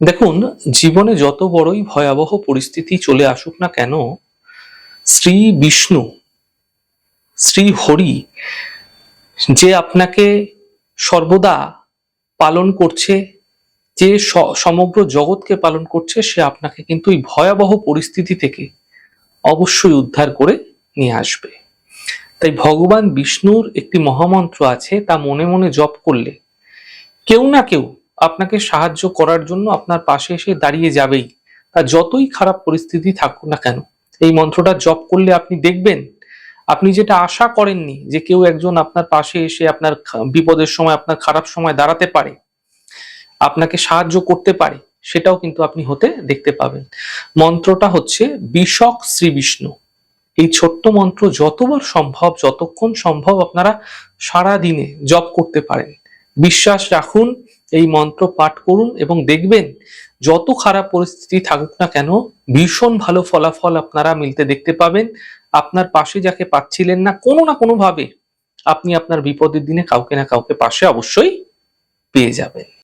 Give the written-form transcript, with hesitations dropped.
দেখুন, জীবনে যত বড়ই ভয়াবহ পরিস্থিতি চলে আসুক না কেন, শ্রী বিষ্ণু, শ্রী হরি যে আপনাকে সর্বদা পালন করছে, যে সমগ্র জগৎকে পালন করছে, সে আপনাকে কিন্তু এই ভয়াবহ পরিস্থিতি থেকে অবশ্যই উদ্ধার করে নিয়ে আসবে। তাই ভগবান বিষ্ণুর একটি মহামন্ত্র আছে, তা মনে মনে জপ করলে কেউ না কেউ আপনাকে সাহায্য করার জন্য আপনার পাশে এসে দাঁড়িয়ে যাবেই। তা যতই খারাপ পরিস্থিতি থাকুক না কেন, এই মন্ত্রটা জপ করলে আপনি দেখবেন, আপনি যেটা আশা করেননি যে কেউ একজন আপনার পাশে এসে আপনার বিপদের সময়, আপনার খারাপ সময় দাঁড়াতে পারে, আপনাকে সাহায্য করতে পারে, সেটাও কিন্তু আপনি হতে দেখতে পাবেন। মন্ত্রটা হচ্ছে বিশক শ্রী বিষ্ণু। এই ছোট্ট মন্ত্র যতবার সম্ভব, যতক্ষণ সম্ভব আপনারা সারা দিনে জপ করতে পারেন। বিশ্বাস রাখুন, এই মন্ত্র পাঠ করুন এবং দেখবেন যত খারাপ পরিস্থিতি থাকুক না কেন, ভীষণ ভালো ফলাফল আপনারা মিলতে দেখতে পাবেন। আপনার পাশে যাকে পাচ্ছিলেন না কোনো ভাবে, আপনি আপনার বিপদের দিনে কাউকে না কাউকে পাশে অবশ্যই পেয়ে যাবেন।